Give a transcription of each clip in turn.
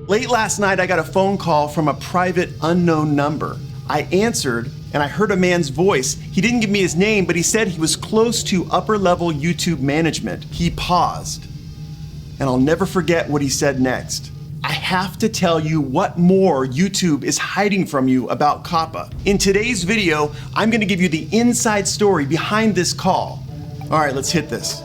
Late last night, I got a phone call from a private unknown number. I answered and I heard a man's voice. He didn't give me his name, but he said he was close to upper-level YouTube management. He paused, and I'll never forget what he said next. I have to tell you what more YouTube is hiding from you about Coppa. In today's video, I'm gonna give you the inside story behind this call. All right, let's hit this.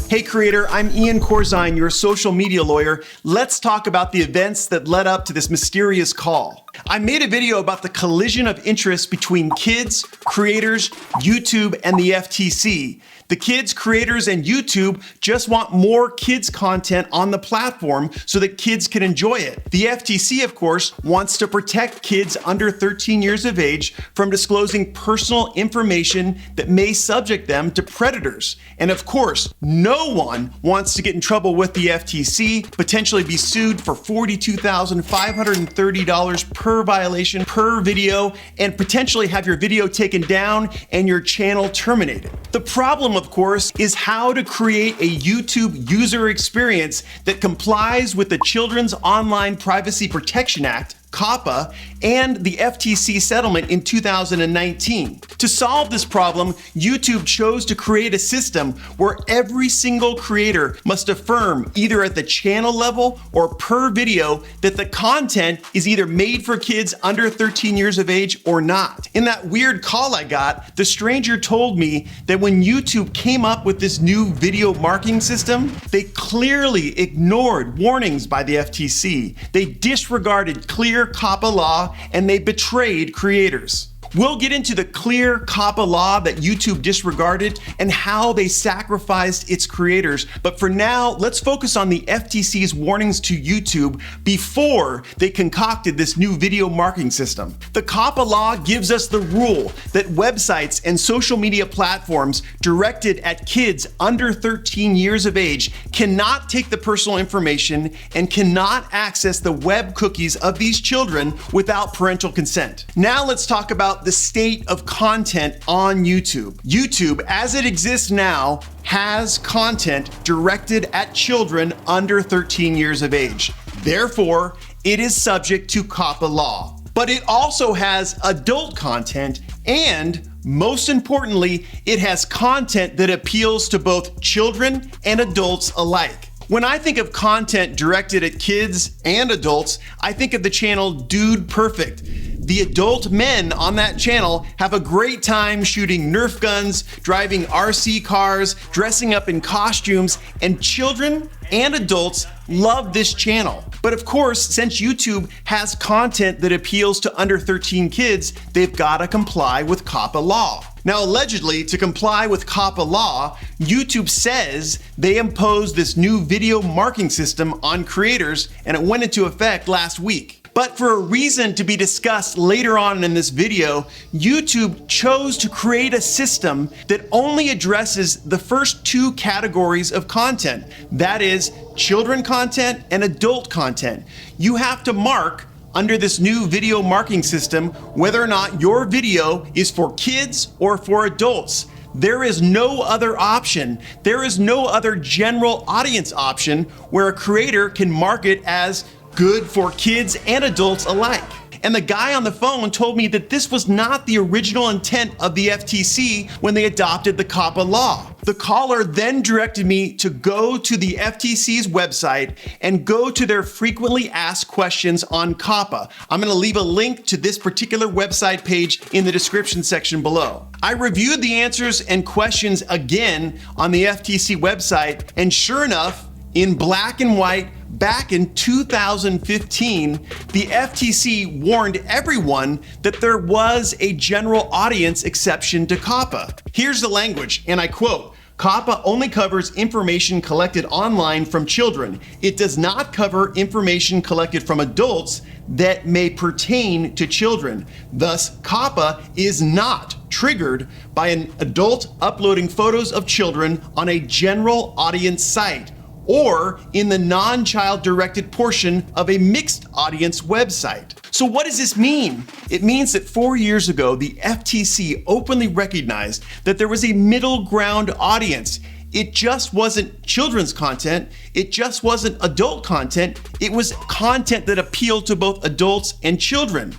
Hey creator, I'm Ian Corzine, your social media lawyer. Let's talk about the events that led up to this mysterious call. I made a video about the collision of interest between kids, creators, YouTube, and the FTC. The kids, creators, and YouTube just want more kids content on the platform so that kids can enjoy it. The FTC, of course, wants to protect kids under 13 years of age from disclosing personal information that may subject them to predators. And of course, no one wants to get in trouble with the FTC, potentially be sued for $42,530 per violation per video, and potentially have your video taken down and your channel terminated. The problem, of course, is how to create a YouTube user experience that complies with the Children's Online Privacy Protection Act, Coppa, and the FTC settlement in 2019. To solve this problem, YouTube chose to create a system where every single creator must affirm, either at the channel level or per video, that the content is either made for kids under 13 years of age or not. In that weird call I got, the stranger told me that when YouTube came up with this new video marking system, they clearly ignored warnings by the FTC. They disregarded clear Coppa law, and they betrayed creators. We'll get into the clear Coppa law that YouTube disregarded and how they sacrificed its creators. But for now, let's focus on the FTC's warnings to YouTube before they concocted this new video marking system. The Coppa law gives us the rule that websites and social media platforms directed at kids under 13 years of age cannot take the personal information and cannot access the web cookies of these children without parental consent. Now let's talk about the state of content on YouTube. YouTube, as it exists now, has content directed at children under 13 years of age. Therefore, it is subject to Coppa law. But it also has adult content, and most importantly, it has content that appeals to both children and adults alike. When I think of content directed at kids and adults, I think of the channel Dude Perfect. The adult men on that channel have a great time shooting Nerf guns, driving RC cars, dressing up in costumes, and children and adults love this channel. But of course, since YouTube has content that appeals to under 13 kids, they've got to comply with Coppa law. Now, allegedly, to comply with Coppa law, YouTube says they imposed this new video marking system on creators, and it went into effect last week. But for a reason to be discussed later on in this video, YouTube chose to create a system that only addresses the first two categories of content. That is, children content and adult content. You have to mark under this new video marking system whether or not your video is for kids or for adults. There is no other option. There is no other general audience option where a creator can mark it as good for kids and adults alike. And the guy on the phone told me that this was not the original intent of the FTC when they adopted the Coppa law. The caller then directed me to go to the FTC's website and go to their frequently asked questions on Coppa. I'm gonna leave a link to this particular website page in the description section below. I reviewed the answers and questions again on the FTC website, and sure enough, in black and white, back in 2015, the FTC warned everyone that there was a general audience exception to Coppa. Here's the language, and I quote, "Coppa only covers information collected online from children. It does not cover information collected from adults that may pertain to children. Thus, Coppa is not triggered by an adult uploading photos of children on a general audience site or in the non-child directed portion of a mixed audience website." So what does this mean? It means that 4 years ago, the FTC openly recognized that there was a middle ground audience. It just wasn't children's content. It just wasn't adult content. It was content that appealed to both adults and children.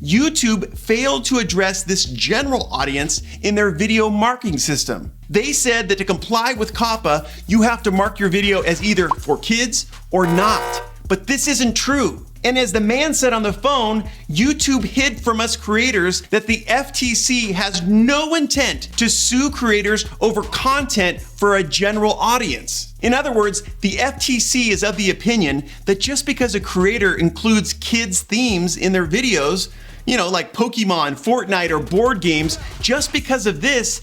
YouTube failed to address this general audience in their video marking system. They said that to comply with Coppa, you have to mark your video as either for kids or not. But this isn't true. And as the man said on the phone, YouTube hid from us creators that the FTC has no intent to sue creators over content for a general audience. In other words, the FTC is of the opinion that just because a creator includes kids' themes in their videos, like Pokemon, Fortnite, or board games, just because of this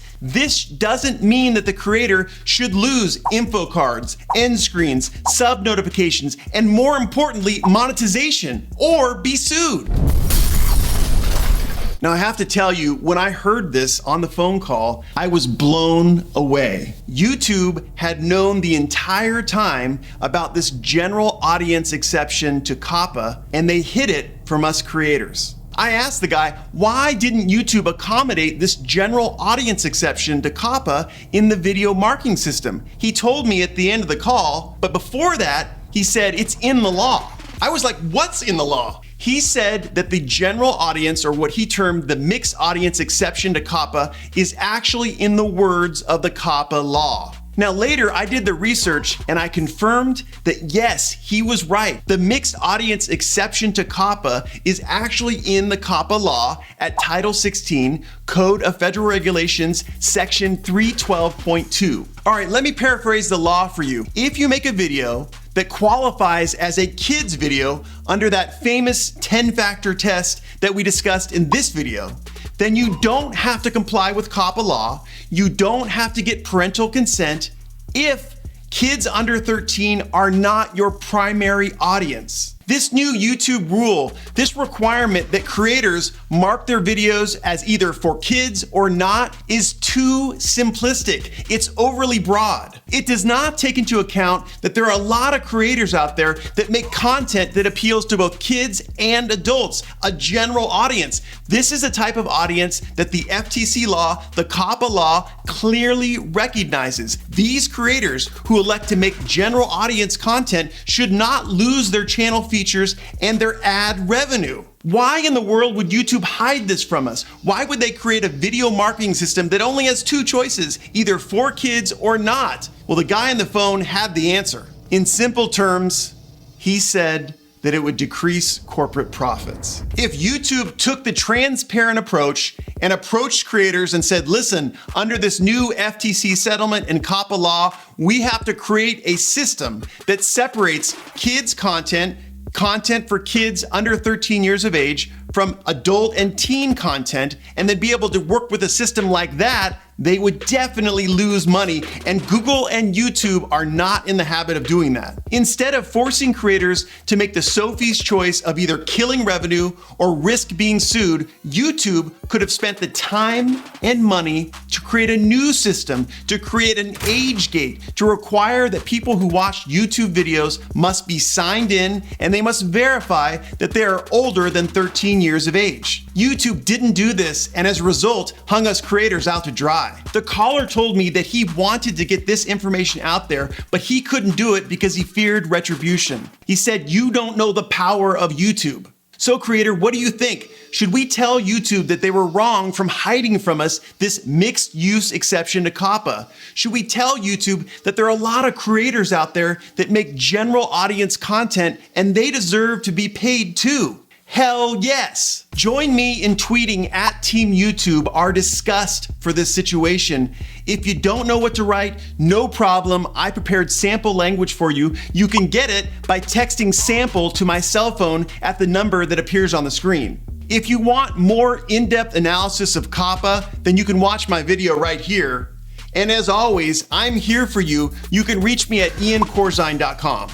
doesn't mean that the creator should lose info cards, end screens, sub notifications, and more importantly, monetization, or be sued. Now I have to tell you, when I heard this on the phone call, I was blown away. YouTube had known the entire time about this general audience exception to Coppa, and they hid it from us creators. I asked the guy, why didn't YouTube accommodate this general audience exception to Coppa in the video marking system? He told me at the end of the call, but before that, he said it's in the law. I was like, what's in the law? He said that the general audience, or what he termed the mixed audience exception to Coppa, is actually in the words of the Coppa law. Now later, I did the research and I confirmed that yes, he was right. The mixed audience exception to Coppa is actually in the Coppa law at Title 16, Code of Federal Regulations, Section 312.2. All right, let me paraphrase the law for you. If you make a video that qualifies as a kid's video under that famous 10-factor test that we discussed in this video, then you don't have to comply with Coppa law. You don't have to get parental consent if kids under 13 are not your primary audience. This new YouTube rule, this requirement that creators mark their videos as either for kids or not, is too simplistic. It's overly broad. It does not take into account that there are a lot of creators out there that make content that appeals to both kids and adults, a general audience. This is a type of audience that the FTC law, the Coppa law, clearly recognizes. These creators who elect to make general audience content should not lose their channel features and their ad revenue. Why in the world would YouTube hide this from us? Why would they create a video marketing system that only has two choices, either for kids or not? Well, the guy on the phone had the answer. In simple terms, he said that it would decrease corporate profits. If YouTube took the transparent approach and approached creators and said, listen, under this new FTC settlement and Coppa law, we have to create a system that separates kids' content for kids under 13 years of age from adult and teen content, and then be able to work with a system like that, they would definitely lose money, and Google and YouTube are not in the habit of doing that. Instead of forcing creators to make the Sophie's choice of either killing revenue or risk being sued, YouTube could have spent the time and money to create a new system, to create an age gate, to require that people who watch YouTube videos must be signed in and they must verify that they are older than 13 years of age. YouTube didn't do this, and as a result, hung us creators out to dry. The caller told me that he wanted to get this information out there, but he couldn't do it because he feared retribution. He said, you don't know the power of YouTube. So creator, what do you think? Should we tell YouTube that they were wrong from hiding from us this mixed use exception to Coppa? Should we tell YouTube that there are a lot of creators out there that make general audience content and they deserve to be paid too? Hell yes. Join me in tweeting at Team YouTube our disgust for this situation. If you don't know what to write, no problem. I prepared sample language for you. You can get it by texting sample to my cell phone at the number that appears on the screen. If you want more in-depth analysis of Coppa, then you can watch my video right here. And as always, I'm here for you. You can reach me at iancorzine.com.